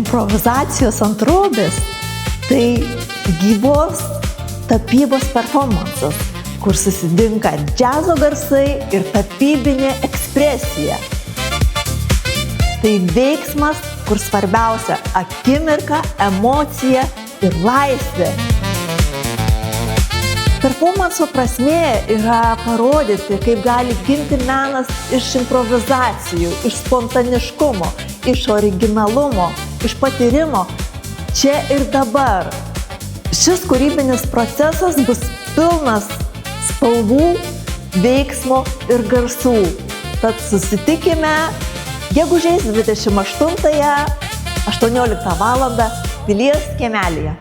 improvizacijos ant drobės tai gyvos tapybos performansas, kur susitinka džiazo garsai ir tapybinė ekspresija. Tai veiksmas, kur svarbiausia akimirka, emocija ir laisvė. Performanso prasmė yra parodyti, kaip gali gimti menas iš improvizacijų, iš spontaniškumo, iš originalumo, iš patyrimo čia ir dabar. Šis kūrybinis procesas bus pilnas spalvų, veiksmo ir garsų. Tad susitikime gegužės 28-ąją, 18 val. Pilies kiemelyje.